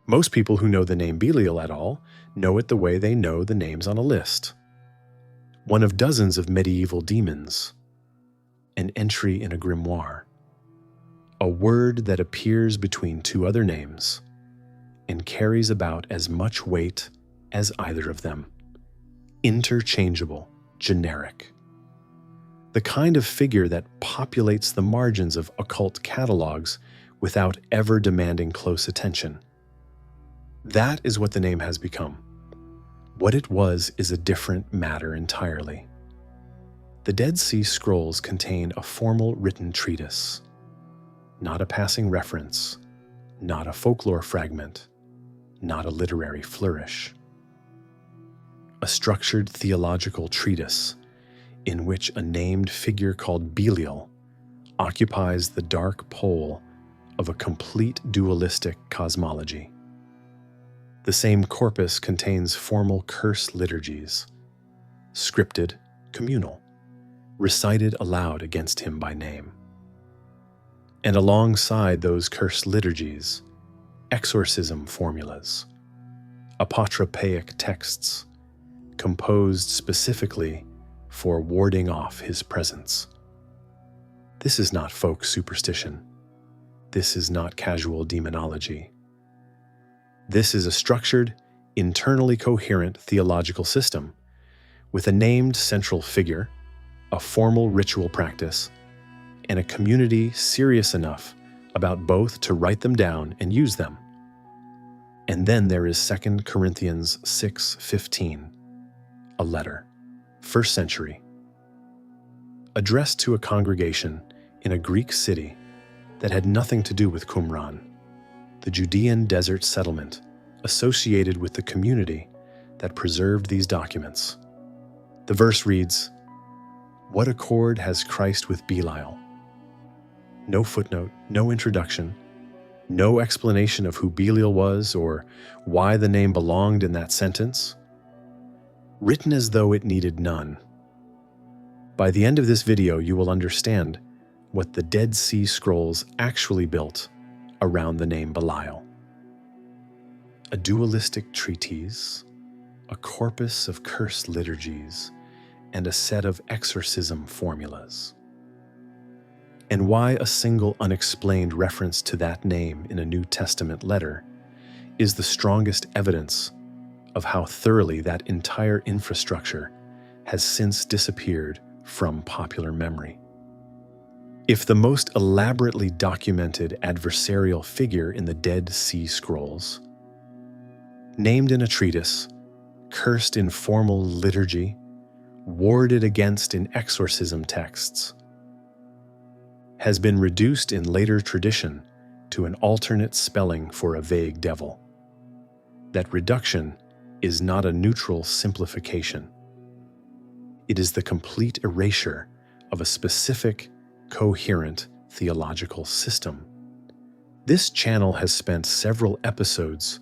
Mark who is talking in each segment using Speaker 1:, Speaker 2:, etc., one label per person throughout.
Speaker 1: Most people who know the name Belial at all know it the way they know the names on a list. One of dozens of medieval demons, an entry in a grimoire, a word that appears between two other names and carries about as much weight as either of them. Interchangeable, generic. The kind of figure that populates the margins of occult catalogs without ever demanding close attention. That is what the name has become. What it was is a different matter entirely. The Dead Sea Scrolls contain a formal written treatise, not a passing reference, not a folklore fragment, not a literary flourish. A structured theological treatise in which a named figure called Belial occupies the dark pole of a complete dualistic cosmology. The same corpus contains formal curse liturgies, scripted, communal, recited aloud against him by name. And alongside those curse liturgies, exorcism formulas, apotropaic texts, composed specifically for warding off his presence. This is not folk superstition. This is not casual demonology. This is a structured, internally coherent theological system with a named central figure, a formal ritual practice, and a community serious enough about both to write them down and use them. And then there is 2 Corinthians 6:15, a letter, 1st century, addressed to a congregation in a Greek city that had nothing to do with Qumran, the Judean desert settlement associated with the community that preserved these documents. The verse reads, "What accord has Christ with Belial?" No footnote, no introduction, no explanation of who Belial was or why the name belonged in that sentence. Written as though it needed none. By the end of this video, you will understand what the Dead Sea Scrolls actually built around the name Belial. A dualistic treatise, a corpus of curse liturgies, and a set of exorcism formulas. And why a single unexplained reference to that name in a New Testament letter is the strongest evidence of how thoroughly that entire infrastructure has since disappeared from popular memory. If the most elaborately documented adversarial figure in the Dead Sea Scrolls, named in a treatise, cursed in formal liturgy, warded against in exorcism texts, has been reduced in later tradition to an alternate spelling for a vague devil, that reduction is not a neutral simplification. It is the complete erasure of a specific, coherent theological system. This channel has spent several episodes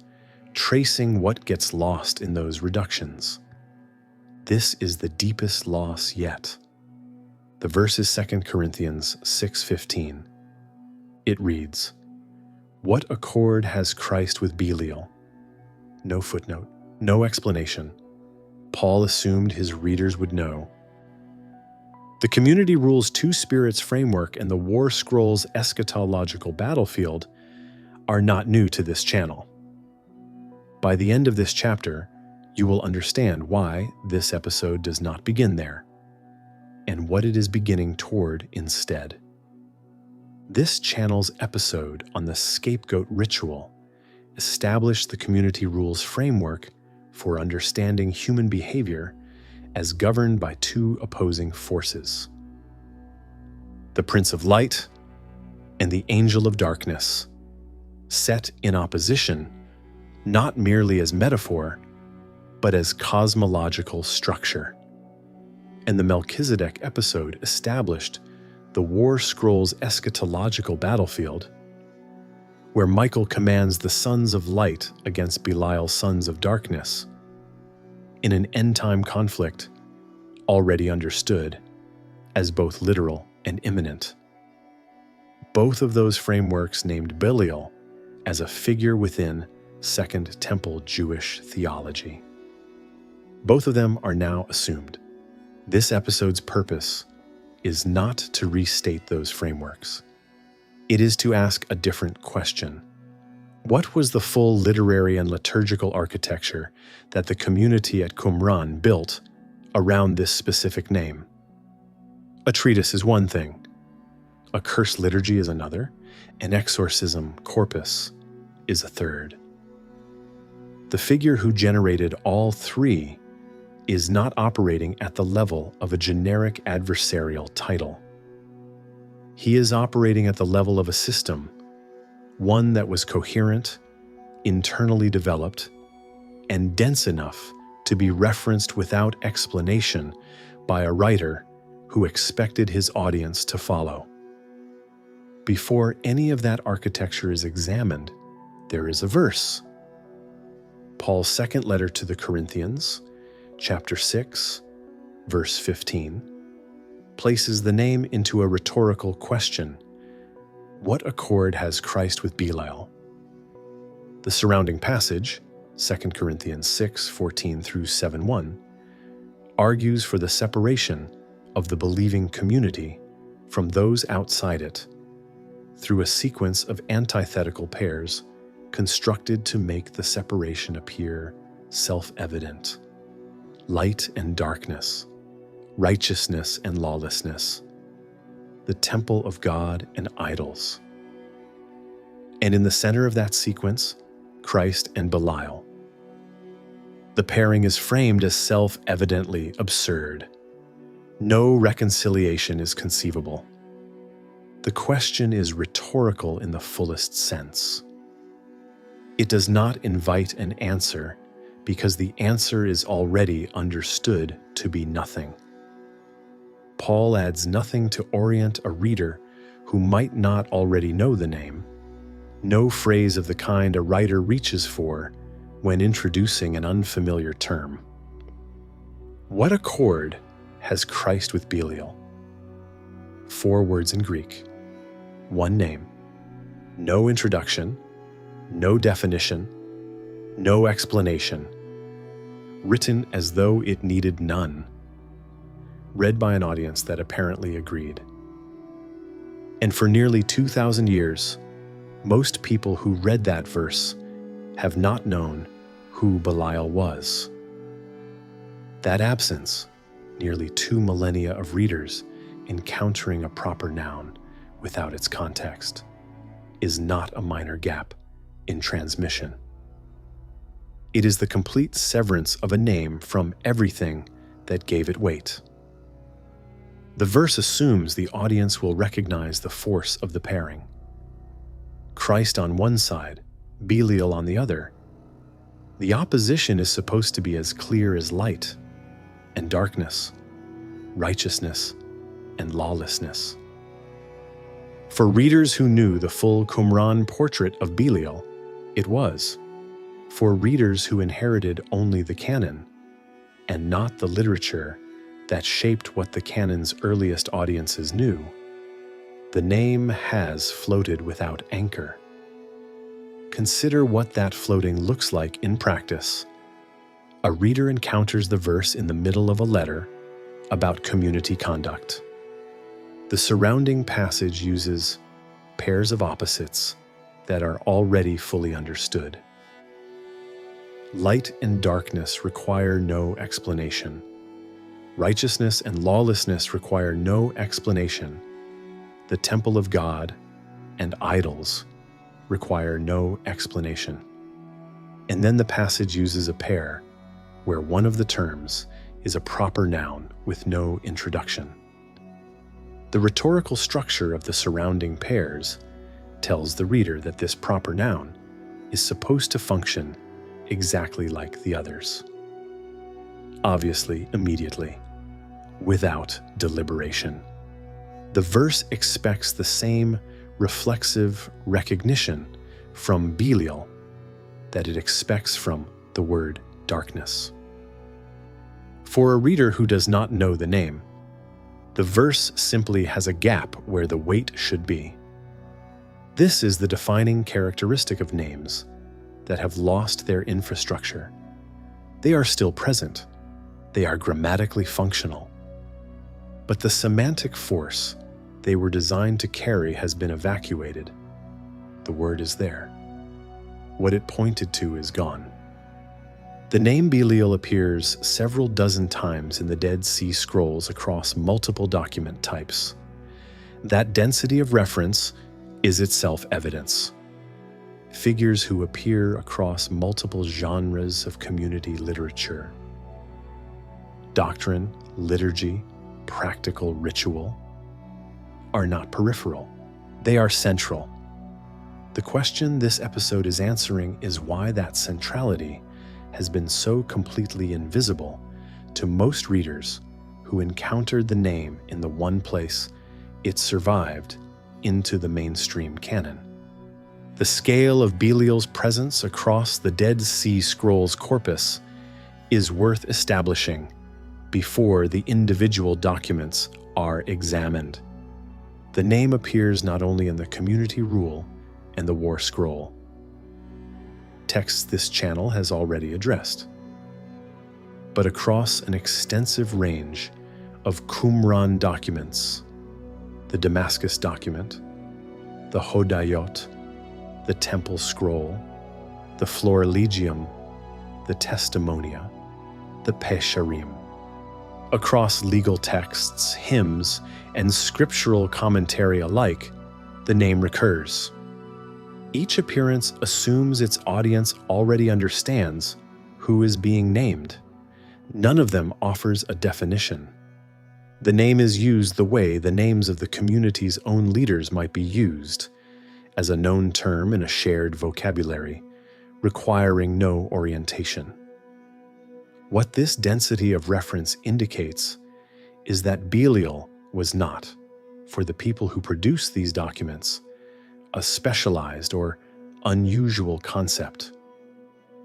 Speaker 1: tracing what gets lost in those reductions. This is the deepest loss yet. The verse is 2 Corinthians 6:15. It reads, "What accord has Christ with Belial?" No footnote, no explanation. Paul assumed his readers would know. The Community Rules Two Spirits framework and the War Scrolls eschatological battlefield are not new to this channel. By the end of this chapter, you will understand why this episode does not begin there, and what it is beginning toward instead. This channel's episode on the scapegoat ritual established the Community Rules framework for understanding human behavior as governed by two opposing forces: the Prince of Light and the Angel of Darkness, set in opposition, not merely as metaphor, but as cosmological structure. And the Melchizedek episode established the War Scrolls eschatological battlefield, where Michael commands the sons of light against Belial's sons of darkness, in an end-time conflict already understood as both literal and imminent. Both of those frameworks named Belial as a figure within Second Temple Jewish theology. Both of them are now assumed. This episode's purpose is not to restate those frameworks. It is to ask a different question. What was the full literary and liturgical architecture that the community at Qumran built around this specific name? A treatise is one thing. A curse liturgy is another. An exorcism corpus is a third. The figure who generated all three is not operating at the level of a generic adversarial title. He is operating at the level of a system, one that was coherent, internally developed, and dense enough to be referenced without explanation by a writer who expected his audience to follow. Before any of that architecture is examined, there is a verse. Paul's second letter to the Corinthians, chapter 6, verse 15, places the name into a rhetorical question. What accord has Christ with Belial? The surrounding passage, 2 Corinthians 6, 14 through 7:1, argues for the separation of the believing community from those outside it through a sequence of antithetical pairs constructed to make the separation appear self-evident. Light and darkness, righteousness and lawlessness, the temple of God and idols. And in the center of that sequence, Christ and Belial. The pairing is framed as self-evidently absurd. No reconciliation is conceivable. The question is rhetorical in the fullest sense. It does not invite an answer because the answer is already understood to be nothing. Paul adds nothing to orient a reader who might not already know the name, no phrase of the kind a writer reaches for when introducing an unfamiliar term. What accord has Christ with Belial? 4 words in Greek, 1 name, no introduction, no definition, no explanation, written as though it needed none, read by an audience that apparently agreed. And for nearly 2,000 years, most people who read that verse have not known who Belial was. That absence, nearly 2 millennia of readers encountering a proper noun without its context, is not a minor gap in transmission. It is the complete severance of a name from everything that gave it weight. The verse assumes the audience will recognize the force of the pairing. Christ on one side, Belial on the other. The opposition is supposed to be as clear as light and darkness, righteousness and lawlessness. For readers who knew the full Qumran portrait of Belial, it was. For readers who inherited only the canon and not the literature that shaped what the canon's earliest audiences knew, the name has floated without anchor. Consider what that floating looks like in practice. A reader encounters the verse in the middle of a letter about community conduct. The surrounding passage uses pairs of opposites that are already fully understood. Light and darkness require no explanation. Righteousness and lawlessness require no explanation. The temple of God and idols require no explanation. And then the passage uses a pair where one of the terms is a proper noun with no introduction. The rhetorical structure of the surrounding pairs tells the reader that this proper noun is supposed to function exactly like the others. Obviously, immediately, without deliberation. The verse expects the same reflexive recognition from Belial that it expects from the word darkness. For a reader who does not know the name, the verse simply has a gap where the weight should be. This is the defining characteristic of names that have lost their infrastructure. They are still present. They are grammatically functional. But the semantic force they were designed to carry has been evacuated. The word is there. What it pointed to is gone. The name Belial appears several dozen times in the Dead Sea Scrolls across multiple document types. That density of reference is itself evidence. Figures who appear across multiple genres of community literature. Doctrine, liturgy, practical ritual are not peripheral. They are central. The question this episode is answering is why that centrality has been so completely invisible to most readers who encountered the name in the one place it survived into the mainstream canon. The scale of Belial's presence across the Dead Sea Scrolls corpus is worth establishing before the individual documents are examined. The name appears not only in the community rule and the war scroll, texts this channel has already addressed, but across an extensive range of Qumran documents, the Damascus document, the Hodayot, the Temple Scroll, the Florilegium, the Testimonia, the Pesharim. Across legal texts, hymns, and scriptural commentary alike, the name recurs. Each appearance assumes its audience already understands who is being named. None of them offers a definition. The name is used the way the names of the community's own leaders might be used, as a known term in a shared vocabulary, requiring no orientation. What this density of reference indicates is that Belial was not, for the people who produce these documents, a specialized or unusual concept.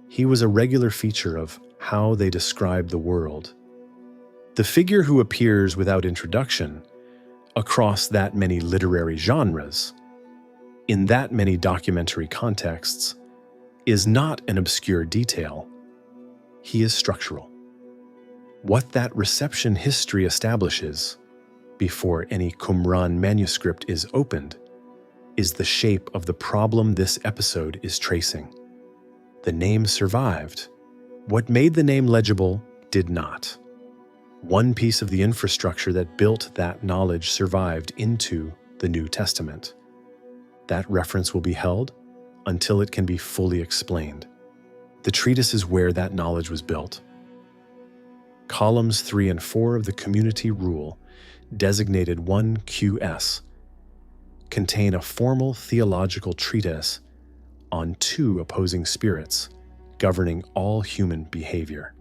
Speaker 1: He was a regular feature of how they described the world. The figure who appears without introduction across that many literary genres, in that many documentary contexts, is not an obscure detail. He is structural. What that reception history establishes, before any Qumran manuscript is opened, is the shape of the problem this episode is tracing. The name survived. What made the name legible did not. One piece of the infrastructure that built that knowledge survived into the New Testament. That reference will be held until it can be fully explained. The treatise is where that knowledge was built. Columns 3 and 4 of the community rule, designated 1QS, contain a formal theological treatise on two opposing spirits governing all human behavior.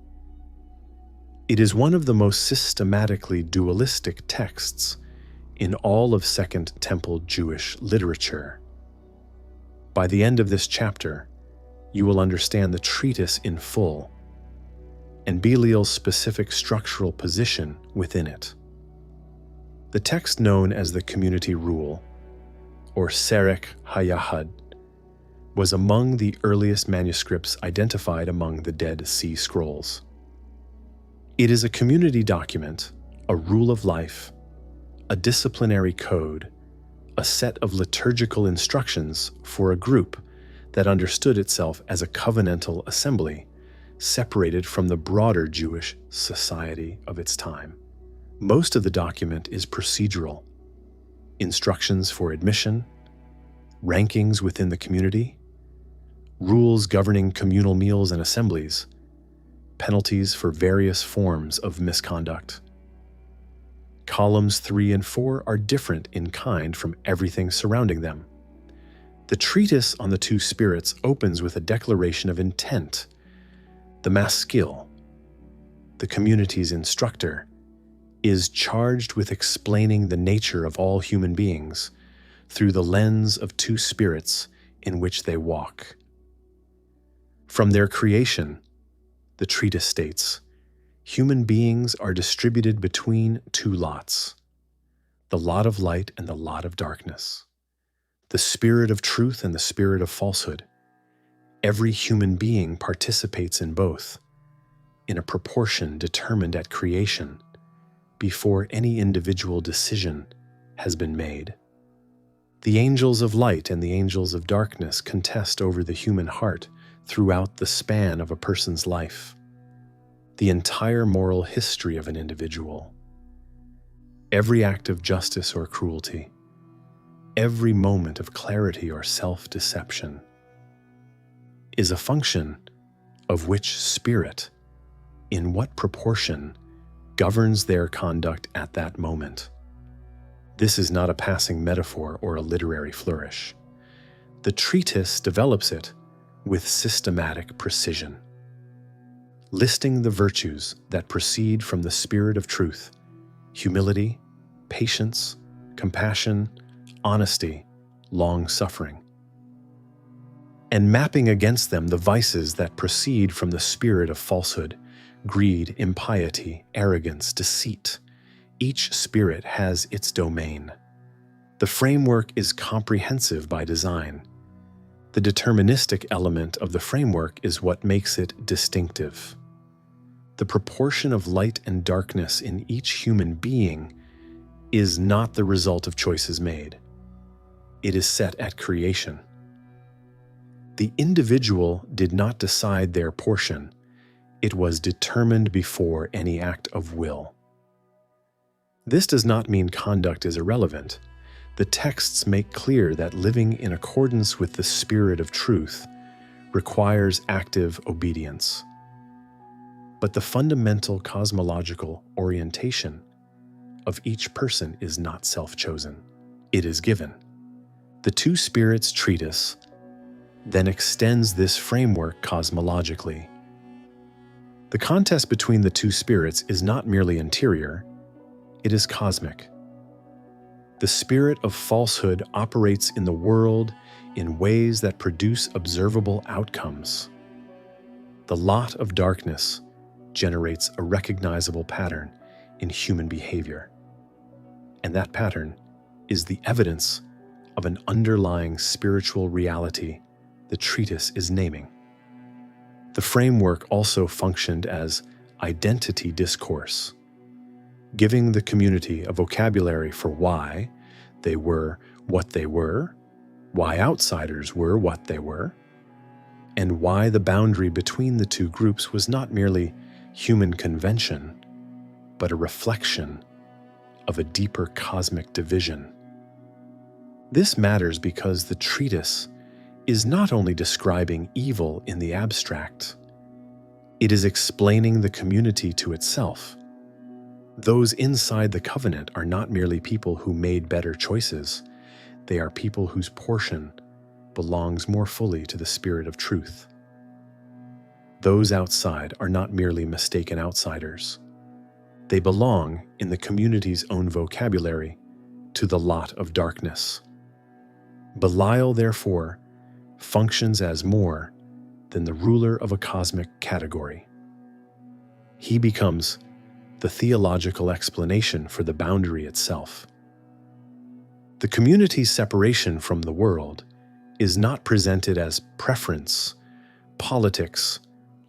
Speaker 1: It is one of the most systematically dualistic texts in all of Second Temple Jewish literature. By the end of this chapter, you will understand the treatise in full and Belial's specific structural position within it. The text known as the Community Rule, or Serech HaYahad, was among the earliest manuscripts identified among the Dead Sea Scrolls. It is a community document, a rule of life, a disciplinary code, a set of liturgical instructions for a group that understood itself as a covenantal assembly, separated from the broader Jewish society of its time. Most of the document is procedural. Instructions for admission, rankings within the community, rules governing communal meals and assemblies, penalties for various forms of misconduct. Columns 3 and 4 are different in kind from everything surrounding them. The treatise on the two spirits opens with a declaration of intent. The maskil, the community's instructor, is charged with explaining the nature of all human beings through the lens of two spirits in which they walk. From their creation, the treatise states, human beings are distributed between two lots, the lot of light and the lot of darkness, the spirit of truth and the spirit of falsehood. Every human being participates in both, in a proportion determined at creation, before any individual decision has been made. The angels of light and the angels of darkness contest over the human heart throughout the span of a person's life, the entire moral history of an individual. Every act of justice or cruelty, every moment of clarity or self-deception, is a function of which spirit, in what proportion, governs their conduct at that moment. This is not a passing metaphor or a literary flourish. The treatise develops it with systematic precision, listing the virtues that proceed from the spirit of truth: humility, patience, compassion, honesty, long-suffering, and mapping against them the vices that proceed from the spirit of falsehood: greed, impiety, arrogance, deceit. Each spirit has its domain. The framework is comprehensive by design. The deterministic element of the framework is what makes it distinctive. The proportion of light and darkness in each human being is not the result of choices made. It is set at creation. The individual did not decide their portion. It was determined before any act of will. This does not mean conduct is irrelevant. The texts make clear that living in accordance with the spirit of truth requires active obedience. But the fundamental cosmological orientation of each person is not self-chosen. It is given. The Two Spirits Treatise then extends this framework cosmologically. The contest between the two spirits is not merely interior, it is cosmic. The spirit of falsehood operates in the world in ways that produce observable outcomes. The lot of darkness generates a recognizable pattern in human behavior, and that pattern is the evidence of an underlying spiritual reality the treatise is naming. The framework also functioned as identity discourse, giving the community a vocabulary for why they were what they were, why outsiders were what they were, and why the boundary between the two groups was not merely human convention, but a reflection of a deeper cosmic division. This matters because the treatise is not only describing evil in the abstract, it is explaining the community to itself. Those inside the covenant are not merely people who made better choices, they are people whose portion belongs more fully to the spirit of truth. Those outside are not merely mistaken outsiders. They belong, in the community's own vocabulary, to the lot of darkness. Belial, therefore, functions as more than the ruler of a cosmic category. He becomes the theological explanation for the boundary itself. The community's separation from the world is not presented as preference, politics,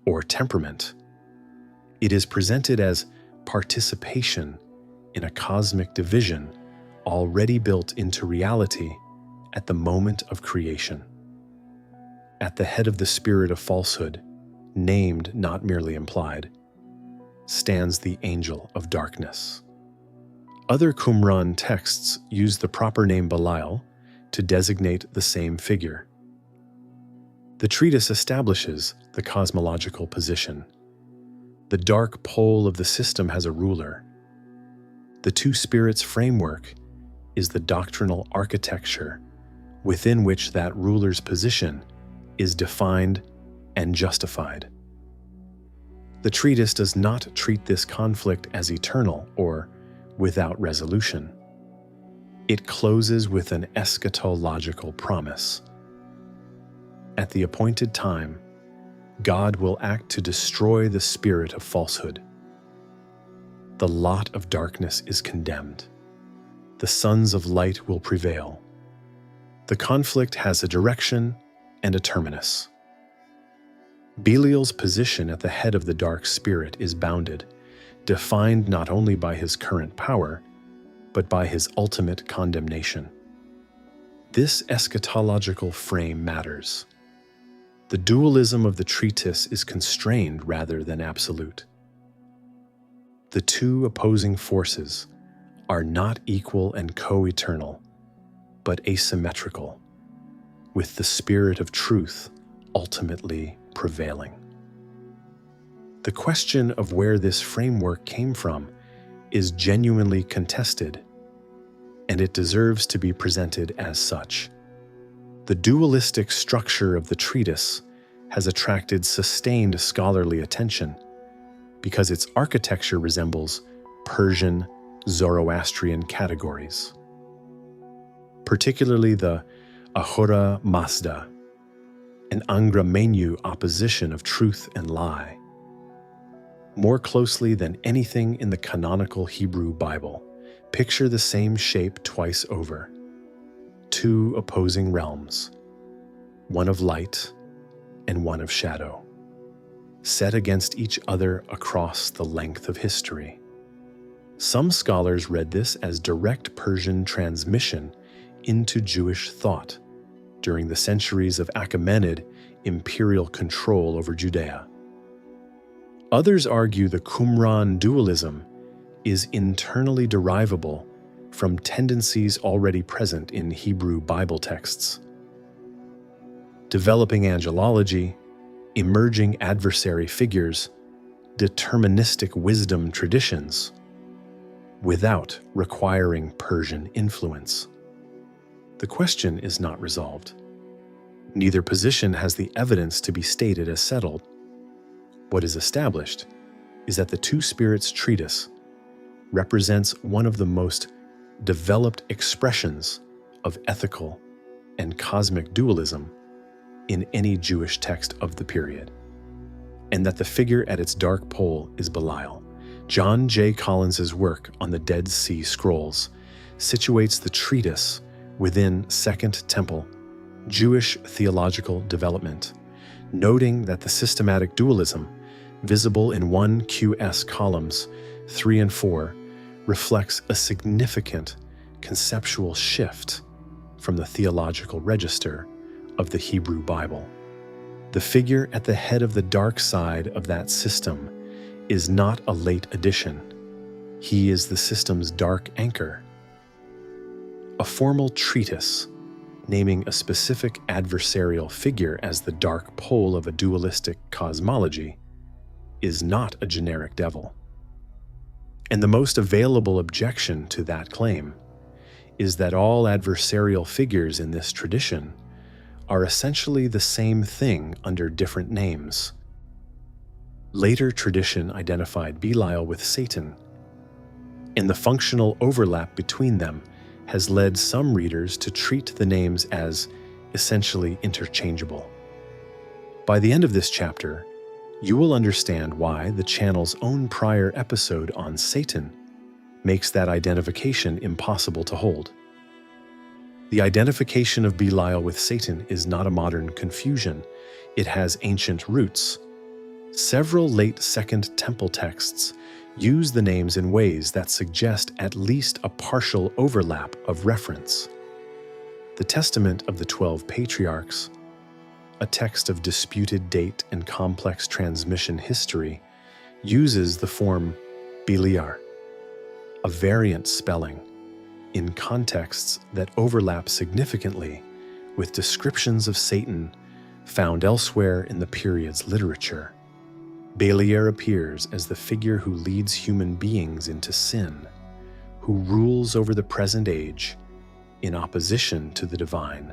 Speaker 1: or temperament. It is presented as participation in a cosmic division already built into reality at the moment of creation. At the head of the spirit of falsehood, named not merely implied, stands the angel of darkness. Other Qumran texts use the proper name Belial to designate the same figure. The treatise establishes the cosmological position. The dark pole of the system has a ruler. The two spirits framework is the doctrinal architecture within which that ruler's position is defined and justified. The treatise does not treat this conflict as eternal or without resolution. It closes with an eschatological promise. At the appointed time, God will act to destroy the spirit of falsehood. The lot of darkness is condemned. The sons of light will prevail. The conflict has a direction and a terminus. Belial's position at the head of the dark spirit is bounded, defined not only by his current power, but by his ultimate condemnation. This eschatological frame matters. The dualism of the treatise is constrained rather than absolute. The two opposing forces are not equal and co-eternal, but asymmetrical, with the spirit of truth ultimately prevailing. The question of where this framework came from is genuinely contested, and it deserves to be presented as such. The dualistic structure of the treatise has attracted sustained scholarly attention because its architecture resembles Persian, Zoroastrian categories, particularly the Ahura Mazda, an Angra Mainyu opposition of truth and lie. More closely than anything in the canonical Hebrew Bible, picture the same shape twice over. Two opposing realms, one of light and one of shadow, set against each other across the length of history. Some scholars read this as direct Persian transmission into Jewish thought during the centuries of Achaemenid imperial control over Judea. Others argue the Qumran dualism is internally derivable from tendencies already present in Hebrew Bible texts. Developing angelology, emerging adversary figures, deterministic wisdom traditions, without requiring Persian influence. The question is not resolved. Neither position has the evidence to be stated as settled. What is established is that the Two Spirits treatise represents one of the most developed expressions of ethical and cosmic dualism in any Jewish text of the period, and that the figure at its dark pole is Belial. John J. Collins's work on the Dead Sea Scrolls situates the treatise within Second Temple Jewish theological development, noting that the systematic dualism visible in 1 QS columns 3 and 4 reflects a significant conceptual shift from the theological register of the Hebrew Bible. The figure at the head of the dark side of that system is not a late addition. He is the system's dark anchor. A formal treatise naming a specific adversarial figure as the dark pole of a dualistic cosmology is not a generic devil. And the most available objection to that claim is that all adversarial figures in this tradition are essentially the same thing under different names. Later tradition identified Belial with Satan, and the functional overlap between them has led some readers to treat the names as essentially interchangeable. By the end of this chapter, you will understand why the channel's own prior episode on Satan makes that identification impossible to hold. The identification of Belial with Satan is not a modern confusion. It has ancient roots. Several late Second Temple texts use the names in ways that suggest at least a partial overlap of reference. The Testament of the 12 Patriarchs, a text of disputed date and complex transmission history, uses the form Beliar, a variant spelling, in contexts that overlap significantly with descriptions of Satan found elsewhere in the period's literature. Belial appears as the figure who leads human beings into sin, who rules over the present age in opposition to the divine,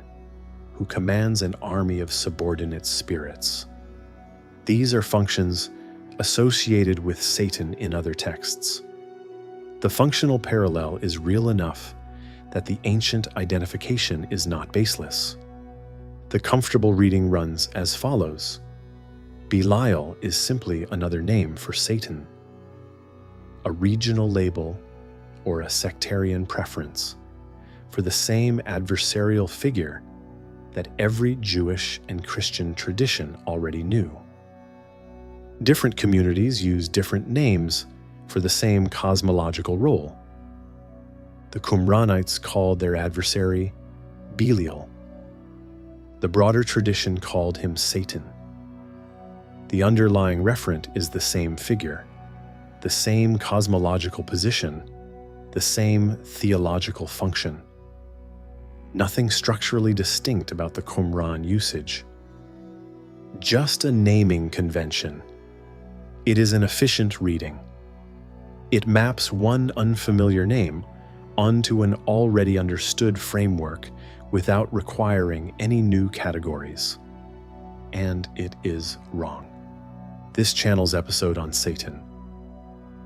Speaker 1: who commands an army of subordinate spirits. These are functions associated with Satan in other texts. The functional parallel is real enough that the ancient identification is not baseless. The comfortable reading runs as follows: Belial is simply another name for Satan, a regional label or a sectarian preference for the same adversarial figure that every Jewish and Christian tradition already knew. Different communities use different names for the same cosmological role. The Qumranites called their adversary Belial. The broader tradition called him Satan. The underlying referent is the same figure, the same cosmological position, the same theological function. Nothing structurally distinct about the Qumran usage. Just a naming convention. It is an efficient reading. It maps one unfamiliar name onto an already understood framework without requiring any new categories. And it is wrong. This channel's episode on Satan.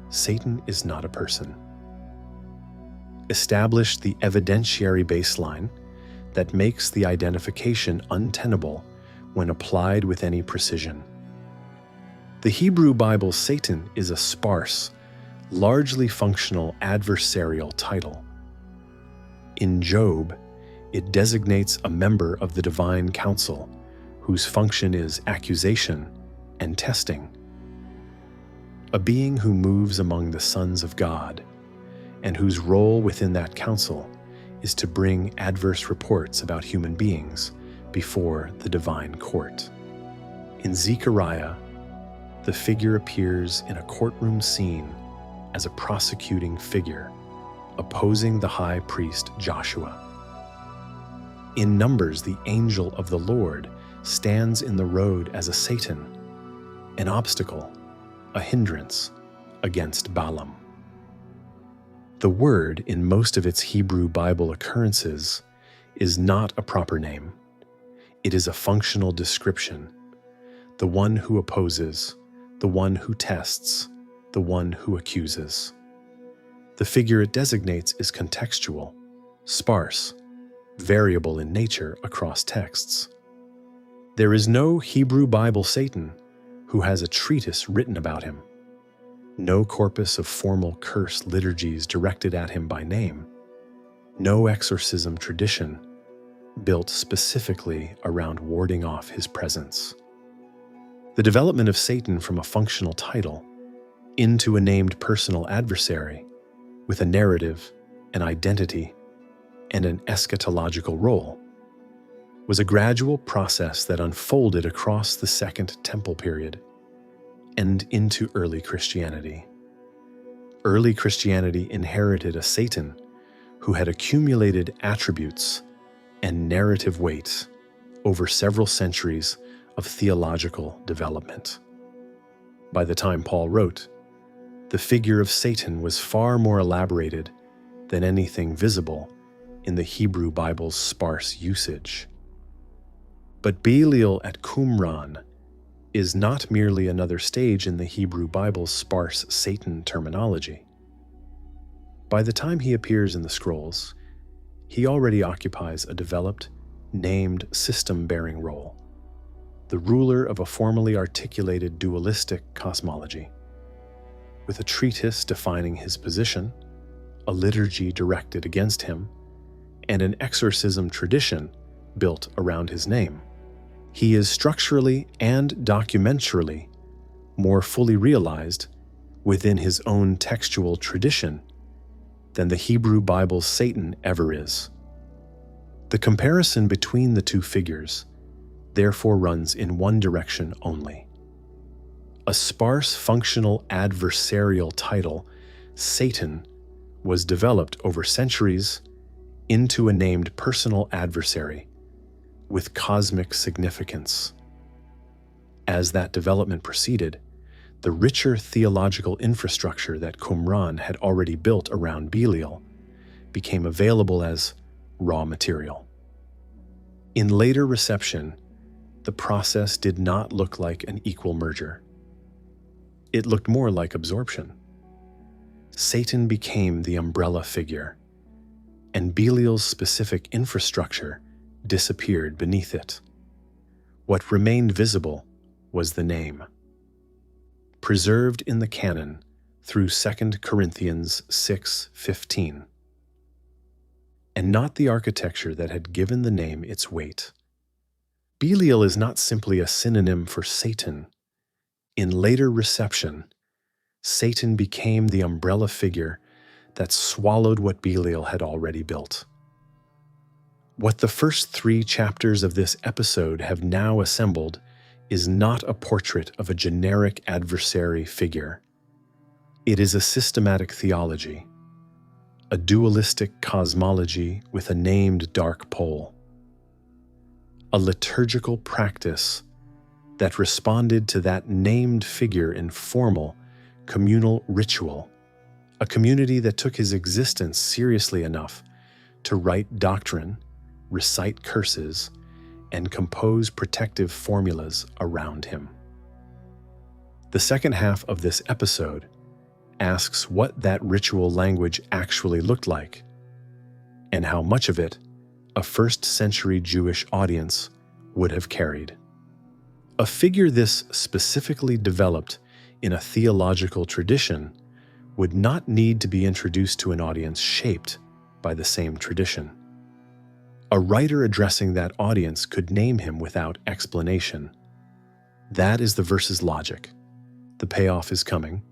Speaker 1: Satan is not a person. Establish the evidentiary baseline that makes the identification untenable when applied with any precision. The Hebrew Bible's Satan is a sparse, largely functional adversarial title. In Job, it designates a member of the divine council whose function is accusation and testing. A being who moves among the sons of God and whose role within that council is to bring adverse reports about human beings before the divine court. In Zechariah, the figure appears in a courtroom scene as a prosecuting figure, opposing the high priest Joshua. In Numbers, the angel of the Lord stands in the road as a Satan, an obstacle, a hindrance against Balaam. The word in most of its Hebrew Bible occurrences is not a proper name. It is a functional description, the one who opposes, the one who tests, the one who accuses. The figure it designates is contextual, sparse, variable in nature across texts. There is no Hebrew Bible Satan who has a treatise written about him, no corpus of formal curse liturgies directed at him by name, no exorcism tradition built specifically around warding off his presence. The development of Satan from a functional title into a named personal adversary with a narrative, an identity, and an eschatological role was a gradual process that unfolded across the Second Temple period and into early Christianity. Early Christianity inherited a Satan who had accumulated attributes and narrative weight over several centuries of theological development. By the time Paul wrote, the figure of Satan was far more elaborated than anything visible in the Hebrew Bible's sparse usage. But Belial at Qumran is not merely another stage in the Hebrew Bible's sparse Satan terminology. By the time he appears in the scrolls, he already occupies a developed, named system-bearing role, the ruler of a formally articulated dualistic cosmology, with a treatise defining his position, a liturgy directed against him, and an exorcism tradition built around his name. He is structurally and documentarily more fully realized within his own textual tradition than the Hebrew Bible's Satan ever is. The comparison between the two figures therefore runs in one direction only. A sparse functional adversarial title, Satan, was developed over centuries into a named personal adversary with cosmic significance. As that development proceeded, the richer theological infrastructure that Qumran had already built around Belial became available as raw material. In later reception, the process did not look like an equal merger. It looked more like absorption. Satan became the umbrella figure, and Belial's specific infrastructure disappeared beneath it. What remained visible was the name. Preserved in the canon through 2 Corinthians 6:15, and not the architecture that had given the name its weight. Belial is not simply a synonym for Satan. In later reception, Satan became the umbrella figure that swallowed what Belial had already built. What the first 3 chapters of this episode have now assembled is not a portrait of a generic adversary figure. It is a systematic theology, a dualistic cosmology with a named dark pole, a liturgical practice that responded to that named figure in formal, communal ritual, a community that took his existence seriously enough to write doctrine, recite curses, and compose protective formulas around him. The second half of this episode asks what that ritual language actually looked like, and how much of it a first-century Jewish audience would have carried. A figure this specifically developed in a theological tradition would not need to be introduced to an audience shaped by the same tradition. A writer addressing that audience could name him without explanation. That is the verse's logic. The payoff is coming.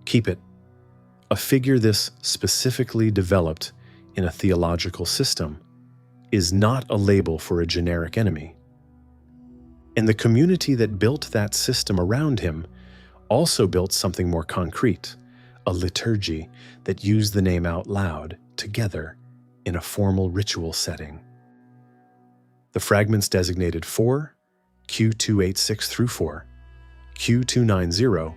Speaker 1: Keep it. A figure this specifically developed in a theological system is not a label for a generic enemy. And the community that built that system around him also built something more concrete, a liturgy that used the name out loud, together, in a formal ritual setting. The fragments designated 4, Q286 through 4, Q290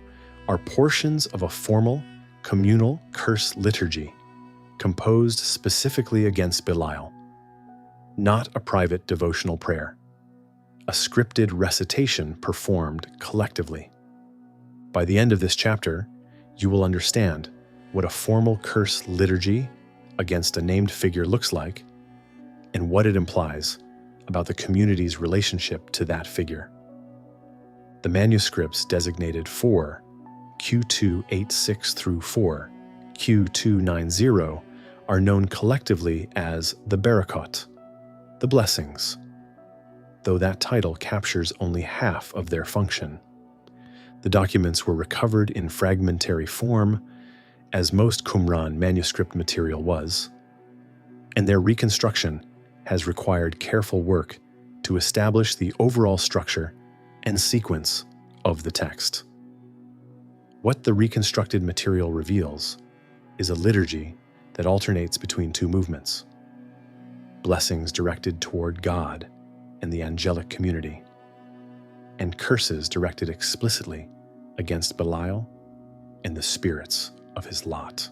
Speaker 1: are portions of a formal, communal curse liturgy, composed specifically against Belial, not a private devotional prayer, a scripted recitation performed collectively. By the end of this chapter, you will understand what a formal curse liturgy against a named figure looks like and what it implies about the community's relationship to that figure. The manuscripts designated 4, Q286 through 4, Q290 are known collectively as the Berakhot, the blessings, though that title captures only half of their function. The documents were recovered in fragmentary form, as most Qumran manuscript material was, and their reconstruction has required careful work to establish the overall structure and sequence of the text. What the reconstructed material reveals is a liturgy that alternates between 2 movements: blessings directed toward God and the angelic community, and curses directed explicitly against Belial and the spirits of his lot.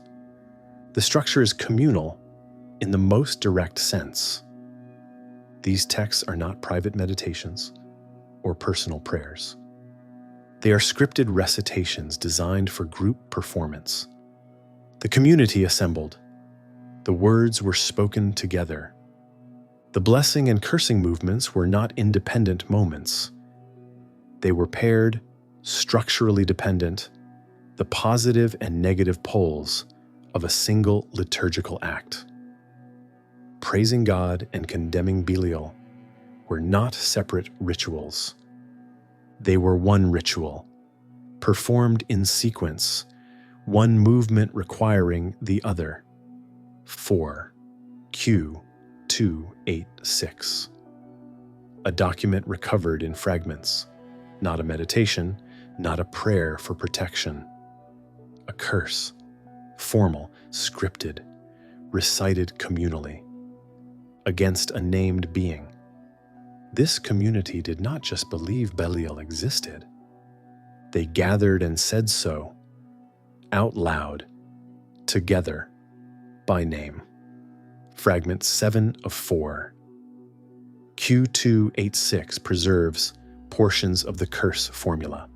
Speaker 1: The structure is communal in the most direct sense. These texts are not private meditations or personal prayers. They are scripted recitations designed for group performance. The community assembled. The words were spoken together. The blessing and cursing movements were not independent moments. They were paired, structurally dependent, the positive and negative poles of a single liturgical act. Praising God and condemning Belial were not separate rituals. They were one ritual, performed in sequence, one movement requiring the other. 4, Q286. A document recovered in fragments, not a meditation, not a prayer for protection. A curse, formal, scripted, recited communally, against a named being. This community did not just believe Belial existed. They gathered and said so, out loud, together, by name. Fragment 7 of 4. Q286 preserves portions of the curse formula.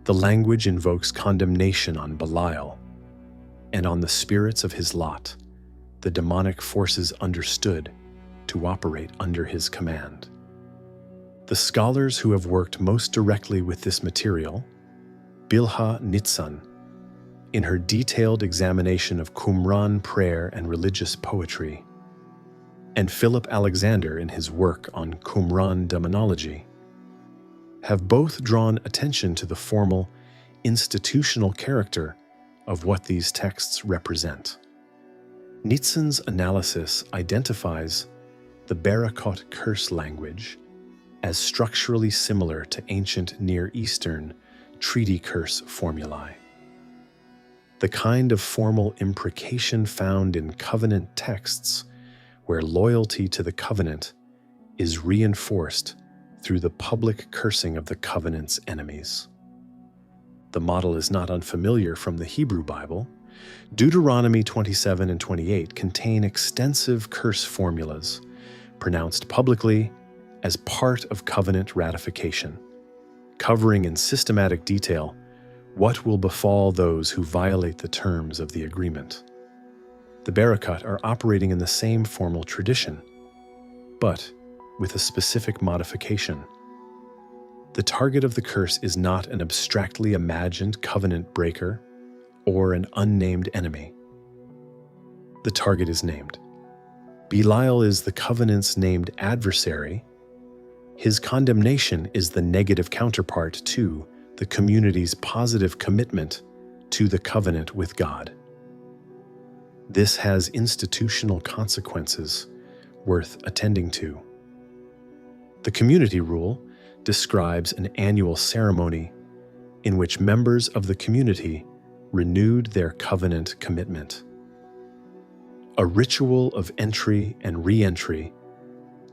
Speaker 1: The language invokes condemnation on Belial and on the spirits of his lot, the demonic forces understood to operate under his command. The scholars who have worked most directly with this material, Bilha Nitzan, in her detailed examination of Qumran prayer and religious poetry, and Philip Alexander in his work on Qumran demonology, have both drawn attention to the formal, institutional character of what these texts represent. Nietzen's analysis identifies the Berakhot curse language as structurally similar to ancient Near Eastern treaty curse formulae. The kind of formal imprecation found in covenant texts where loyalty to the covenant is reinforced through the public cursing of the covenant's enemies. The model is not unfamiliar from the Hebrew Bible. Deuteronomy 27 and 28 contain extensive curse formulas pronounced publicly as part of covenant ratification, covering in systematic detail what will befall those who violate the terms of the agreement. The Berakhot are operating in the same formal tradition, but with a specific modification. The target of the curse is not an abstractly imagined covenant breaker or an unnamed enemy. The target is named. Belial is the covenant's named adversary. His condemnation is the negative counterpart to the community's positive commitment to the covenant with God. This has institutional consequences worth attending to. The community rule describes an annual ceremony in which members of the community renewed their covenant commitment. A ritual of entry and re-entry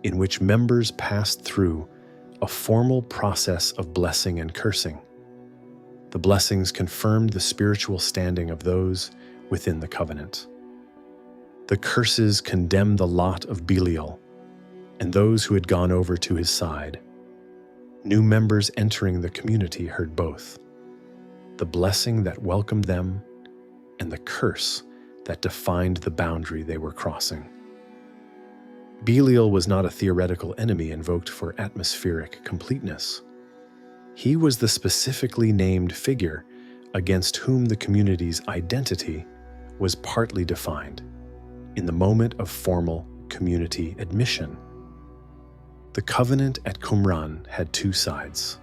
Speaker 1: in which members passed through a formal process of blessing and cursing. The blessings confirmed the spiritual standing of those within the covenant. The curses condemned the lot of Belial and those who had gone over to his side. New members entering the community heard both, the blessing that welcomed them and the curse that defined the boundary they were crossing. Belial was not a theoretical enemy invoked for atmospheric completeness. He was the specifically named figure against whom the community's identity was partly defined in the moment of formal community admission. The covenant at Qumran had two sides,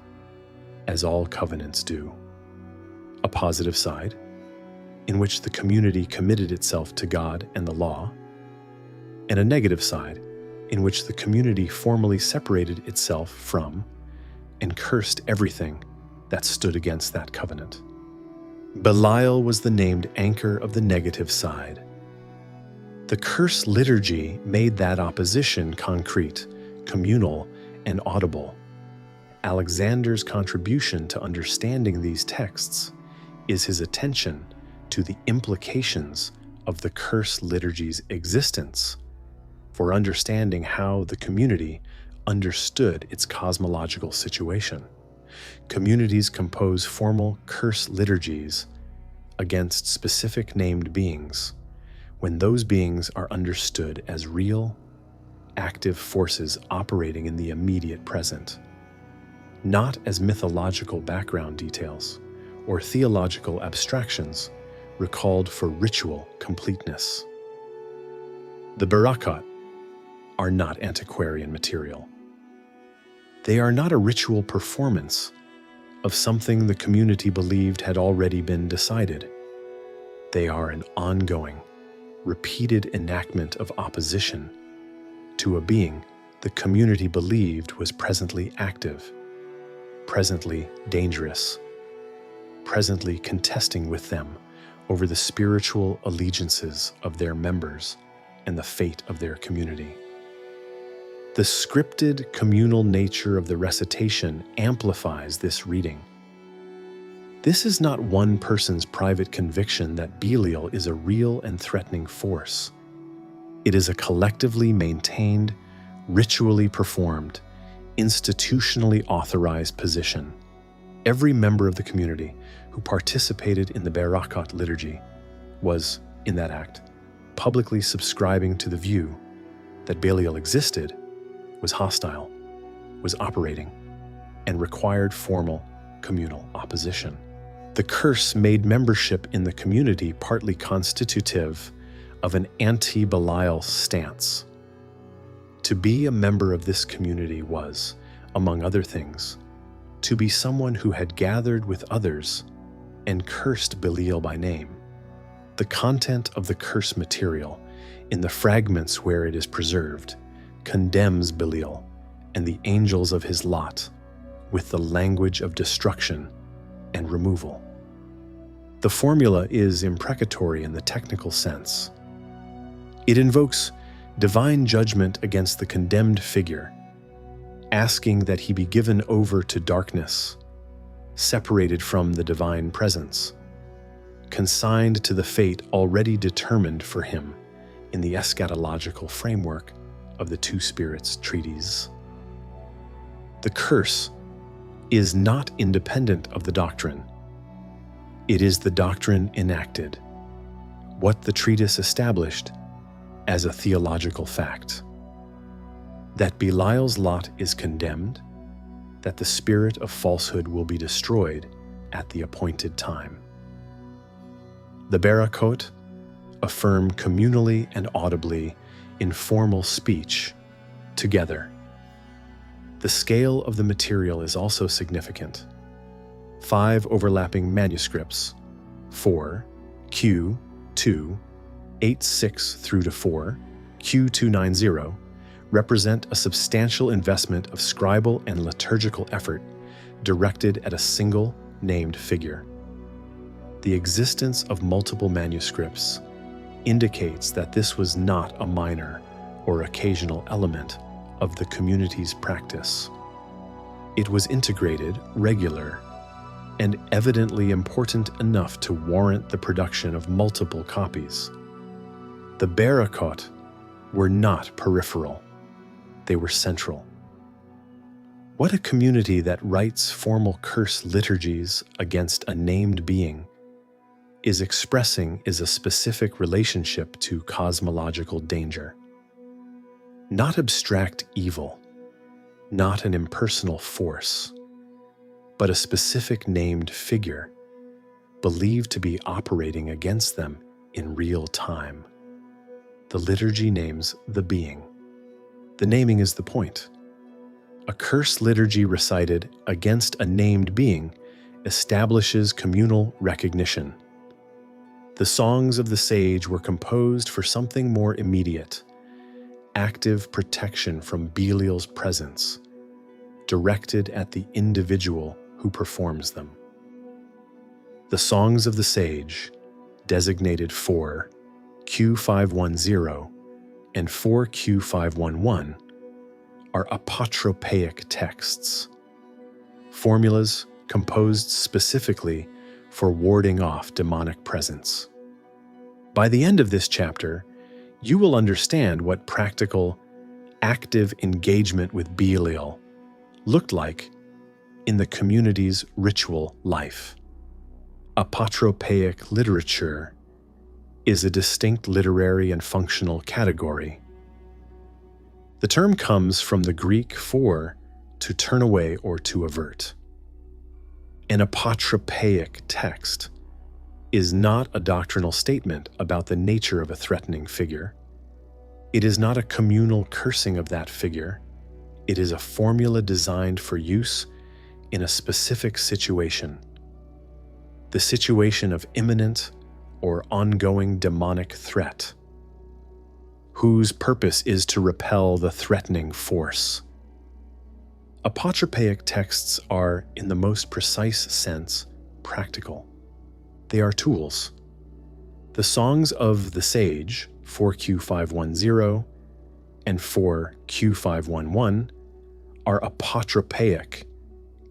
Speaker 1: as all covenants do. A positive side, in which the community committed itself to God and the law, and a negative side, in which the community formally separated itself from and cursed everything that stood against that covenant. Belial was the named anchor of the negative side. The curse liturgy made that opposition concrete, communal, and audible. Alexander's contribution to understanding these texts is his attention to the implications of the curse liturgy's existence for understanding how the community understood its cosmological situation. Communities compose formal curse liturgies against specific named beings when those beings are understood as real, active forces operating in the immediate present, not as mythological background details or theological abstractions recalled for ritual completeness. The Berakhot are not antiquarian material. They are not a ritual performance of something the community believed had already been decided. They are an ongoing, repeated enactment of opposition to a being the community believed was presently active, presently dangerous, presently contesting with them over the spiritual allegiances of their members and the fate of their community. The scripted communal nature of the recitation amplifies this reading. This is not one person's private conviction that Belial is a real and threatening force. It is a collectively maintained, ritually performed, institutionally authorized position. Every member of the community who participated in the Berakhot liturgy was, in that act, publicly subscribing to the view that Belial existed, was hostile, was operating, and required formal communal opposition. The curse made membership in the community partly constitutive of an anti-Belial stance. To be a member of this community was, among other things, to be someone who had gathered with others and cursed Belial by name. The content of the curse material, in the fragments where it is preserved, condemns Belial and the angels of his lot with the language of destruction and removal. The formula is imprecatory in the technical sense. It invokes divine judgment against the condemned figure, asking that he be given over to darkness, separated from the divine presence, consigned to the fate already determined for him in the eschatological framework of the Two Spirits Treatise. The curse is not independent of the doctrine. It is the doctrine enacted, what the treatise established as a theological fact. That Belial's lot is condemned, that the spirit of falsehood will be destroyed at the appointed time. The Berakhot affirm communally and audibly in formal speech together. The scale of the material is also significant. 5 overlapping manuscripts, 4, Q2, 86 through to 4, Q290, represent a substantial investment of scribal and liturgical effort directed at a single named figure. The existence of multiple manuscripts indicates that this was not a minor or occasional element of the community's practice. It was integrated, regular, and evidently important enough to warrant the production of multiple copies. The Berakhot were not peripheral. They were central. What a community that writes formal curse liturgies against a named being is expressing is a specific relationship to cosmological danger. Not abstract evil, not an impersonal force, but a specific named figure believed to be operating against them in real time. The liturgy names the being. The naming is the point. A curse liturgy recited against a named being establishes communal recognition. The songs of the sage were composed for something more immediate, active protection from Belial's presence, directed at the individual who performs them. The songs of the sage, designated 4 Q510 and 4 Q511, are apotropaic texts, formulas composed specifically for warding off demonic presence. By the end of this chapter, you will understand what practical, active engagement with Belial looked like in the community's ritual life. Apotropaic literature is a distinct literary and functional category. The term comes from the Greek for to turn away or to avert. An apotropaic text is not a doctrinal statement about the nature of a threatening figure. It is not a communal cursing of that figure. It is a formula designed for use in a specific situation. The situation of imminent or ongoing demonic threat, whose purpose is to repel the threatening force. Apotropaic texts are, in the most precise sense, practical. They are tools. The songs of the sage, 4Q510 and 4Q511, are apotropaic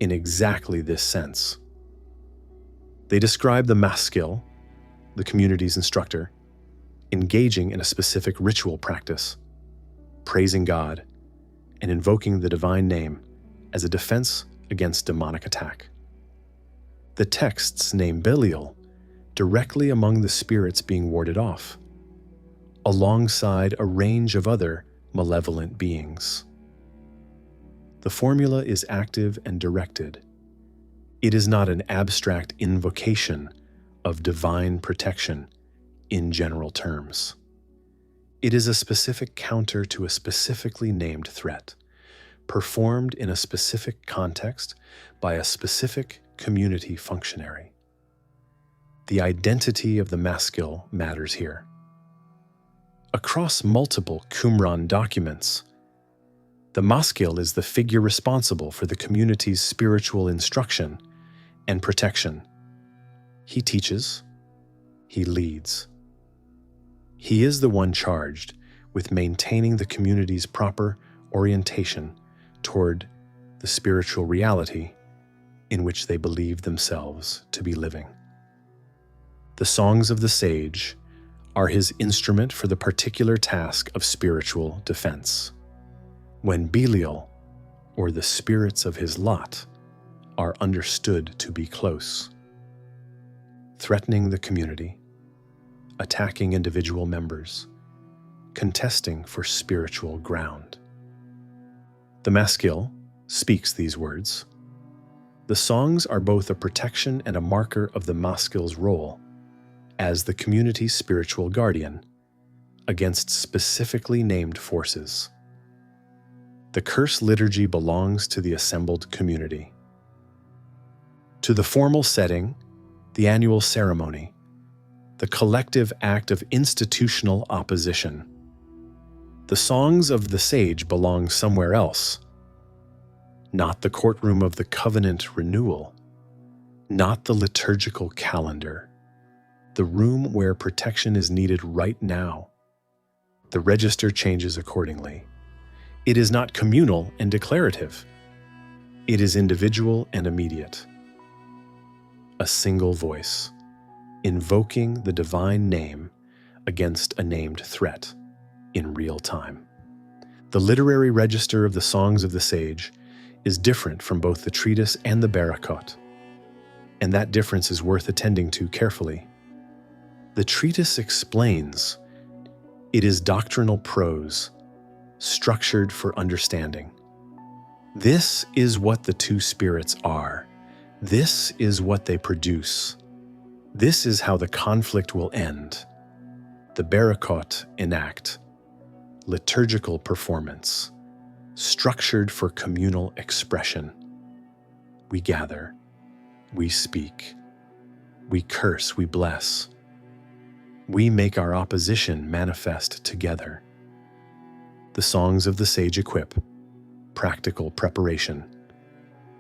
Speaker 1: in exactly this sense. They describe the maskil, the community's instructor, engaging in a specific ritual practice, praising God, and invoking the divine name as a defense against demonic attack. The texts name Belial directly among the spirits being warded off, alongside a range of other malevolent beings. The formula is active and directed. It is not an abstract invocation of divine protection in general terms. It is a specific counter to a specifically named threat, performed in a specific context by a specific community functionary. The identity of the maskil matters here. Across multiple Qumran documents, the maskil is the figure responsible for the community's spiritual instruction and protection. He teaches, he leads. He is the one charged with maintaining the community's proper orientation toward the spiritual reality in which they believe themselves to be living. The songs of the sage are his instrument for the particular task of spiritual defense. When Belial, or the spirits of his lot, are understood to be close, threatening the community, attacking individual members, contesting for spiritual ground. The maskil speaks these words. The songs are both a protection and a marker of the maskil's role as the community's spiritual guardian against specifically named forces. The curse liturgy belongs to the assembled community. To the formal setting, the annual ceremony, the collective act of institutional opposition. The songs of the sage belong somewhere else, not the courtroom of the covenant renewal, not the liturgical calendar, the room where protection is needed right now. The register changes accordingly. It is not communal and declarative. It is individual and immediate. A single voice, invoking the divine name against a named threat in real time. The literary register of the songs of the sage is different from both the Treatise and the Berakhot, and that difference is worth attending to carefully. The Treatise explains it is doctrinal prose, structured for understanding. This is what the two spirits are. This is what they produce. This is how the conflict will end. The Berakhot enact liturgical performance, structured for communal expression. We gather, we speak, we curse, we bless. We make our opposition manifest together. The songs of the sage equip, practical preparation,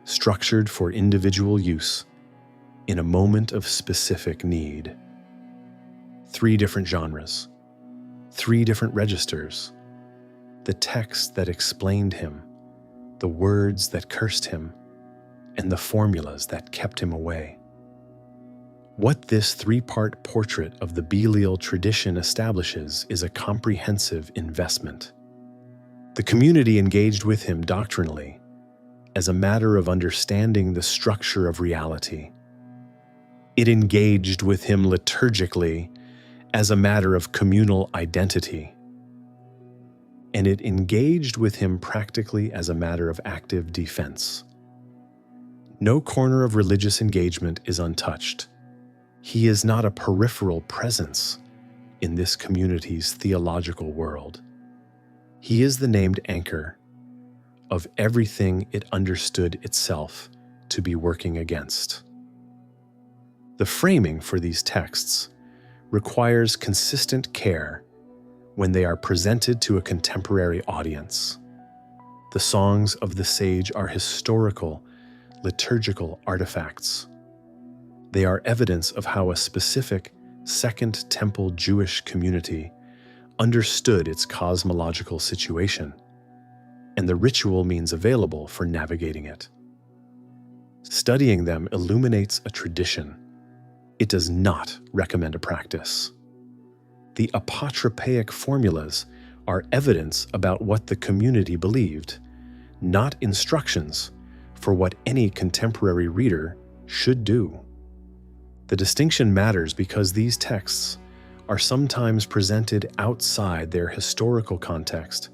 Speaker 1: structured for individual use in a moment of specific need. 3 different genres, 3 different registers, the text that explained him, the words that cursed him, and the formulas that kept him away. What this 3-part portrait of the Belial tradition establishes is a comprehensive investment. The community engaged with him doctrinally as a matter of understanding the structure of reality. It engaged with him liturgically as a matter of communal identity. And it engaged with him practically as a matter of active defense. No corner of religious engagement is untouched. He is not a peripheral presence in this community's theological world. He is the named anchor of everything it understood itself to be working against. The framing for these texts requires consistent care when they are presented to a contemporary audience. The songs of the sage are historical, liturgical artifacts. They are evidence of how a specific Second Temple Jewish community understood its cosmological situation and the ritual means available for navigating it. Studying them illuminates a tradition. It does not recommend a practice. The apotropaic formulas are evidence about what the community believed, not instructions for what any contemporary reader should do. The distinction matters because these texts are sometimes presented outside their historical context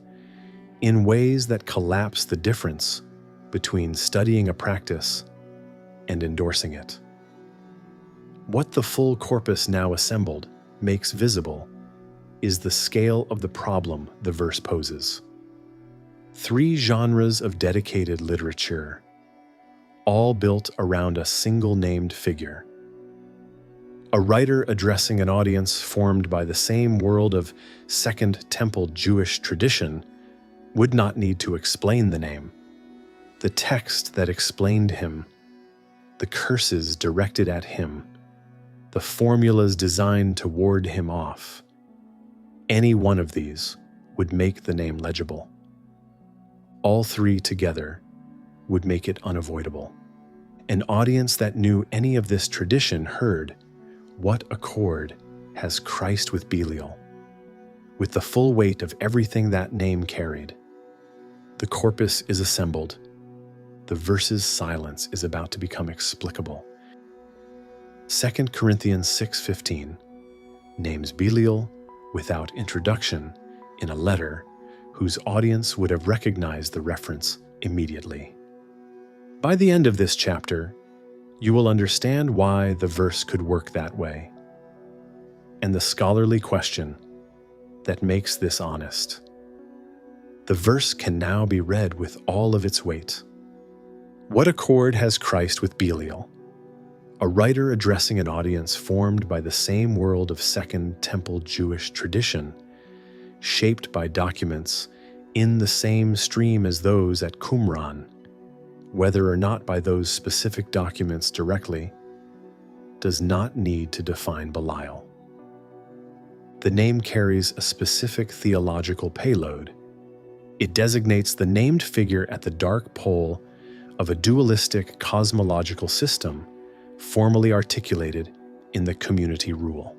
Speaker 1: in ways that collapse the difference between studying a practice and endorsing it. What the full corpus now assembled makes visible is the scale of the problem the verse poses. 3 genres of dedicated literature, all built around a single named figure. A writer addressing an audience formed by the same world of Second Temple Jewish tradition would not need to explain the name. The text that explained him, the curses directed at him, the formulas designed to ward him off, any one of these would make the name legible. All 3 together would make it unavoidable. An audience that knew any of this tradition heard, "What accord has Christ with Belial?" with the full weight of everything that name carried. The corpus is assembled. The verse's silence is about to become explicable. 2 Corinthians 6:15 names Belial without introduction in a letter whose audience would have recognized the reference immediately. By the end of this chapter, you will understand why the verse could work that way, and the scholarly question that makes this honest. The verse can now be read with all of its weight. What accord has Christ with Belial? A writer addressing an audience formed by the same world of Second Temple Jewish tradition, shaped by documents in the same stream as those at Qumran, whether or not by those specific documents directly, does not need to define Belial. The name carries a specific theological payload. It designates the named figure at the dark pole of a dualistic cosmological system formally articulated in the community rule.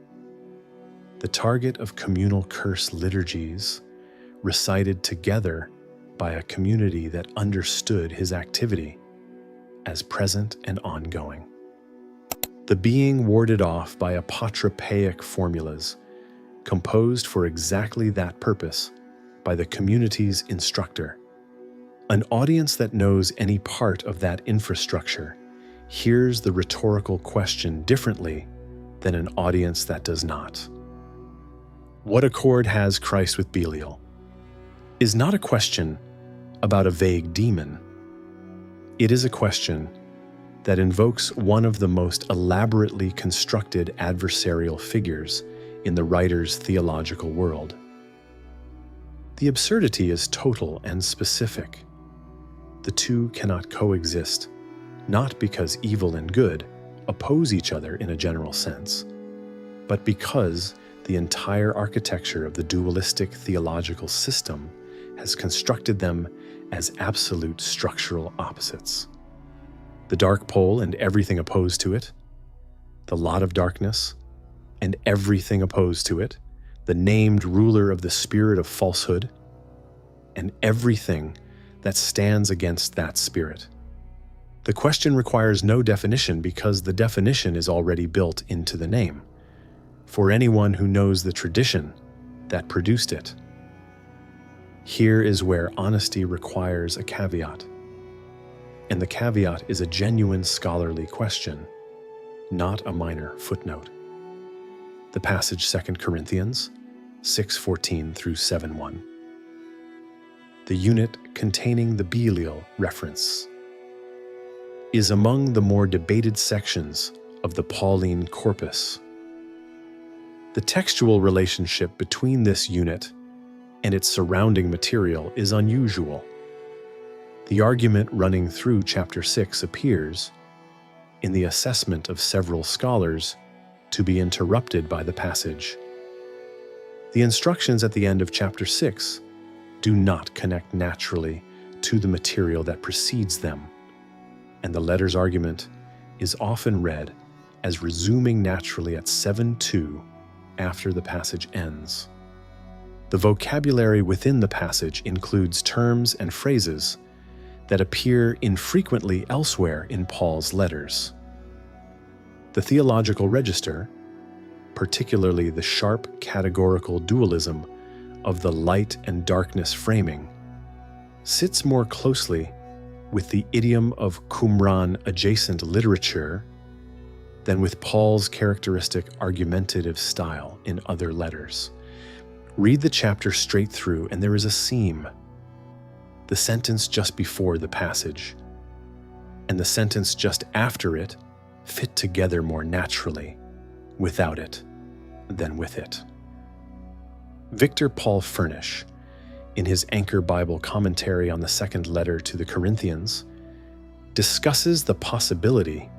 Speaker 1: The target of communal curse liturgies, recited together by a community that understood his activity as present and ongoing. The being warded off by apotropaic formulas, composed for exactly that purpose by the community's instructor. An audience that knows any part of that infrastructure hears the rhetorical question differently than an audience that does not. What accord has Christ with Belial? Is not a question about a vague demon. It is a question that invokes one of the most elaborately constructed adversarial figures in the writer's theological world. The absurdity is total and specific. The two cannot coexist, not because evil and good oppose each other in a general sense, but because the entire architecture of the dualistic theological system has constructed them as absolute structural opposites. The dark pole and everything opposed to it, the lot of darkness and everything opposed to it, the named ruler of the spirit of falsehood, and everything that stands against that spirit. The question requires no definition because the definition is already built into the name, for anyone who knows the tradition that produced it. Here is where honesty requires a caveat, and the caveat is a genuine scholarly question, not a minor footnote. The passage 2 Corinthians 6:14 through 7:1. The unit containing the Belial reference is among the more debated sections of the Pauline corpus. The textual relationship between this unit and its surrounding material is unusual. The argument running through chapter 6 appears, in the assessment of several scholars, to be interrupted by the passage. The instructions at the end of chapter 6 do not connect naturally to the material that precedes them, and the letter's argument is often read as resuming naturally at 7:2 after the passage ends. The vocabulary within the passage includes terms and phrases that appear infrequently elsewhere in Paul's letters. The theological register, particularly the sharp categorical dualism of the light and darkness framing, sits more closely with the idiom of Qumran adjacent literature than with Paul's characteristic argumentative style in other letters. Read the chapter straight through and there is a seam. the sentence just before the passage, and the sentence just after it fit together more naturally without it than with it. Victor Paul Furnish, in his Anchor Bible commentary on the second letter to the Corinthians, discusses the possibility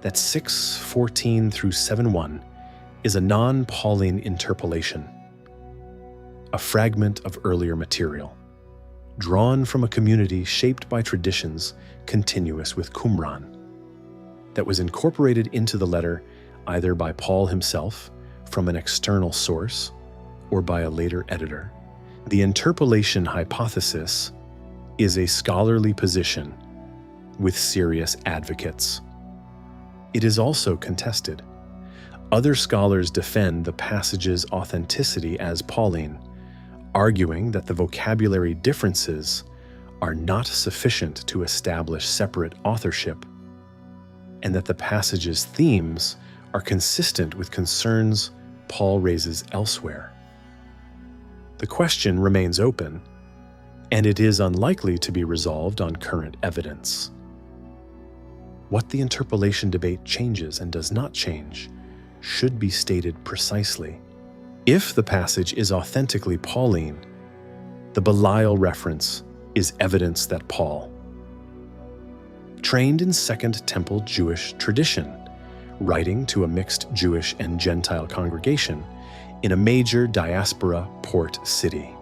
Speaker 1: that 6:14 through 7:1 is a non-Pauline interpolation, a fragment of earlier material, drawn from a community shaped by traditions continuous with Qumran, that was incorporated into the letter either by Paul himself from an external source or by a later editor. The interpolation hypothesis is a scholarly position with serious advocates. It is also contested. Other scholars defend the passage's authenticity as Pauline, arguing that the vocabulary differences are not sufficient to establish separate authorship, and that the passage's themes are consistent with concerns Paul raises elsewhere. The question remains open, and it is unlikely to be resolved on current evidence. What the interpolation debate changes and does not change should be stated precisely. If the passage is authentically Pauline, the Belial reference is evidence that Paul, trained in Second Temple Jewish tradition, writing to a mixed Jewish and Gentile congregation in a major diaspora port city,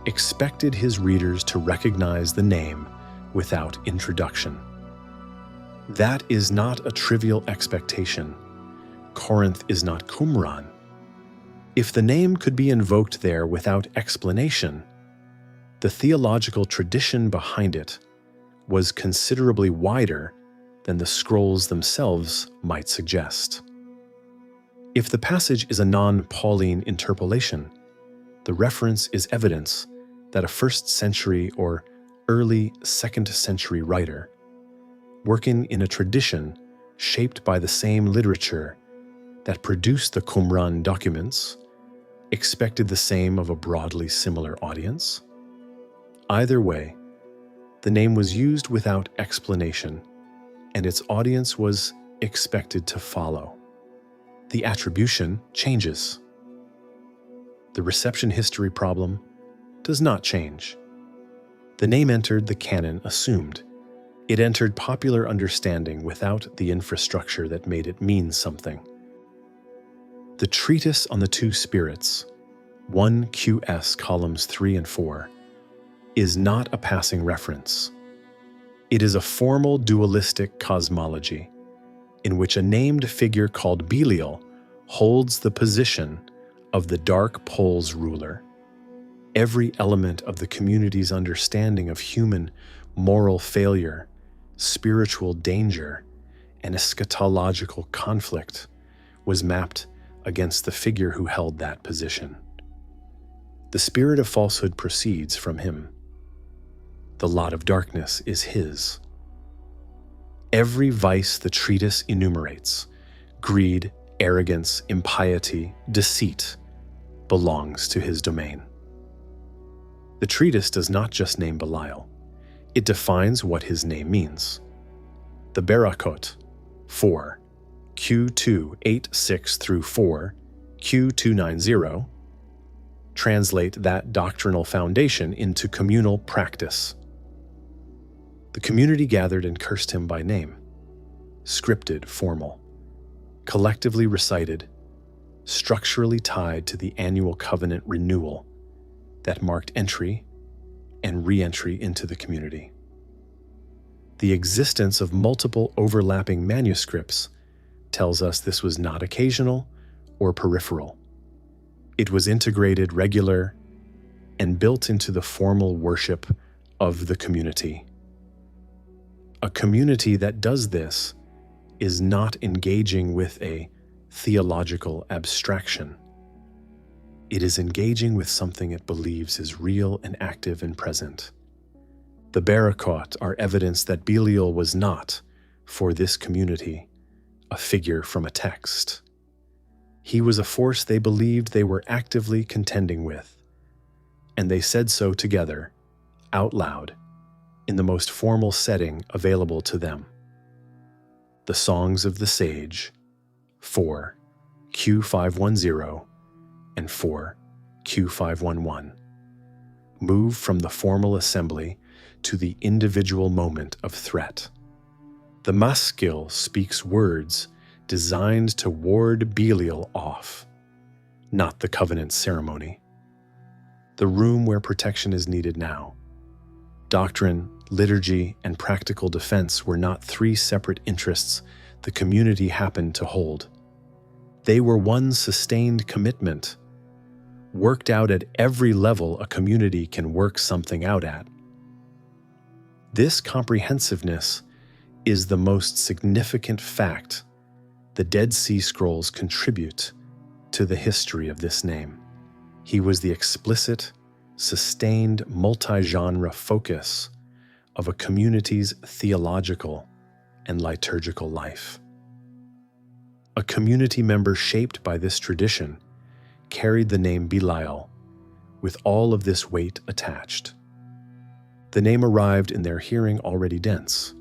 Speaker 1: expected his readers to recognize the name without introduction. That is not a trivial expectation. Corinth is not Qumran. If the name could be invoked there without explanation, the theological tradition behind it was considerably wider than the scrolls themselves might suggest. If the passage is a non-Pauline interpolation, the reference is evidence that a 1st century or early 2nd century writer, working in a tradition shaped by the same literature that produced the Qumran documents, expected the same of a broadly similar audience. Either way, the name was used without explanation, and its audience was expected to follow. The attribution changes. The reception history problem does not change. The name entered the canon assumed. It entered popular understanding without the infrastructure that made it mean something. The Treatise on the Two Spirits, 1 QS columns 3 and 4, is not a passing reference. It is a formal dualistic cosmology in which a named figure called Belial holds the position of the dark pole's ruler. Every element of the community's understanding of human moral failure, spiritual danger, and eschatological conflict was mapped against the figure who held that position. The spirit of falsehood proceeds from him. The lot of darkness is his. Every vice the treatise enumerates, greed, arrogance, impiety, deceit, belongs to his domain. The treatise does not just name Belial. It defines what his name means. The Berakhot, 4, Q286 through 4, Q290, translate that doctrinal foundation into communal practice. The community gathered and cursed him by name, scripted, formal, collectively recited, structurally tied to the annual covenant renewal that marked entry and re-entry into the community. The existence of multiple overlapping manuscripts tells us this was not occasional or peripheral. It was integrated, regular, and built into the formal worship of the community. A community that does this is not engaging with a theological abstraction. It is engaging with something it believes is real and active and present. The Berakhot are evidence that Belial was not, for this community, a figure from a text. He was a force they believed they were actively contending with, and they said so together, out loud, in the most formal setting available to them. The Songs of the Sage, 4 Q510 and 4 Q511, move from the formal assembly to the individual moment of threat. The Maskil speaks words designed to ward Belial off, not the covenant ceremony. The room where protection is needed now. Doctrine, liturgy, and practical defense were not three separate interests the community happened to hold. They were one sustained commitment, worked out at every level a community can work something out at. This comprehensiveness is the most significant fact the Dead Sea Scrolls contribute to the history of this name. He was the explicit, sustained multi-genre focus of a community's theological and liturgical life. A community member shaped by this tradition carried the name Belial with all of this weight attached. The name arrived in their hearing already dense,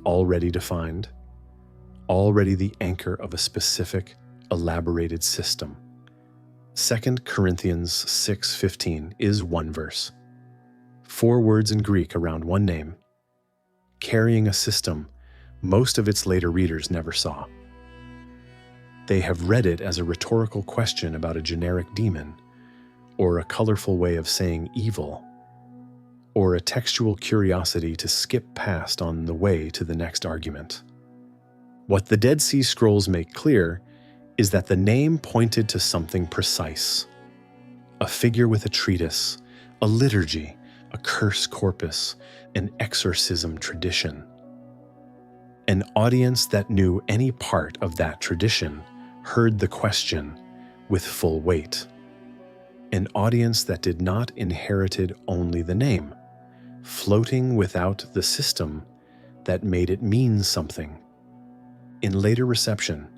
Speaker 1: already defined, already the anchor of a specific, elaborated system. 2 Corinthians 6:15 is one verse. 4 words in Greek around one name, carrying a system most of its later readers never saw. They have read it as a rhetorical question about a generic demon, or a colorful way of saying evil, or a textual curiosity to skip past on the way to the next argument. What the Dead Sea Scrolls make clear is that the name pointed to something precise: a figure with a treatise, a liturgy, a curse corpus, an exorcism tradition. An audience that knew any part of that tradition heard the question with full weight. An audience that did not inherited only the name, floating without the system that made it mean something. In later reception,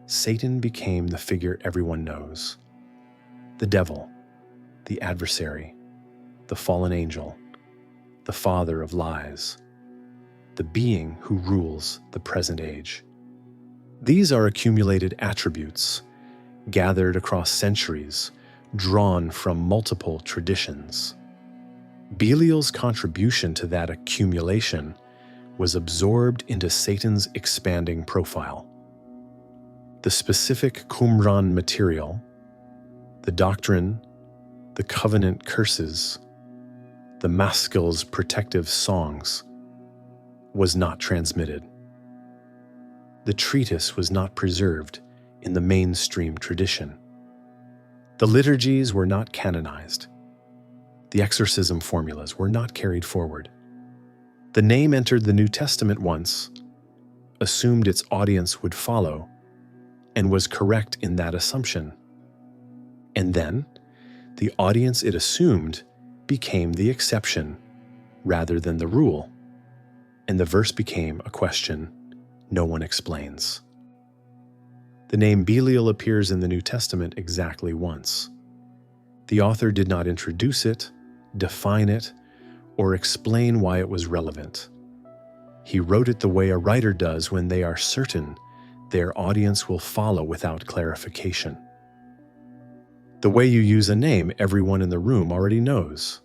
Speaker 1: Satan became the figure everyone knows: the devil, the adversary, the fallen angel, the father of lies, the being who rules the present age. These are accumulated attributes, gathered across centuries, drawn from multiple traditions. Belial's contribution to that accumulation was absorbed into Satan's expanding profile. The specific Qumran material, the doctrine, the covenant curses, the Maskil's protective songs, was not transmitted. The treatise was not preserved in the mainstream tradition. The liturgies were not canonized. The exorcism formulas were not carried forward. The name entered the New Testament once, assumed its audience would follow, and was correct in that assumption. And then, the audience it assumed became the exception rather than the rule, and the verse became a question no one explains. The name Belial appears in the New Testament exactly once. The author did not introduce it, define it, or explain why it was relevant. He wrote it the way a writer does when they are certain their audience will follow without clarification. The way you use a name everyone in the room already knows.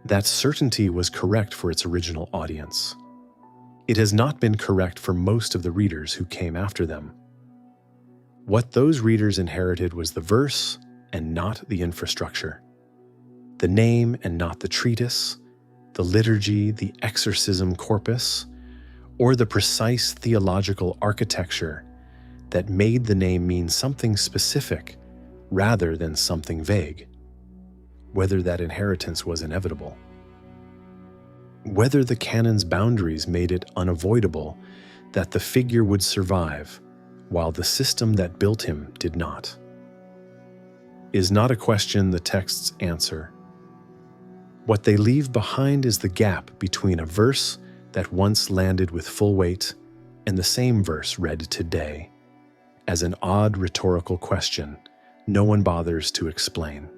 Speaker 1: That certainty was correct for its original audience. It has not been correct for most of the readers who came after them. What those readers inherited was the verse and not the infrastructure, the name and not the treatise, the liturgy, the exorcism corpus, or the precise theological architecture that made the name mean something specific rather than something vague, whether that inheritance was inevitable. Whether the canon's boundaries made it unavoidable that the figure would survive while the system that built him did not, is not a question the texts answer. What they leave behind is the gap between a verse that once landed with full weight and the same verse read today, as an odd rhetorical question no one bothers to explain.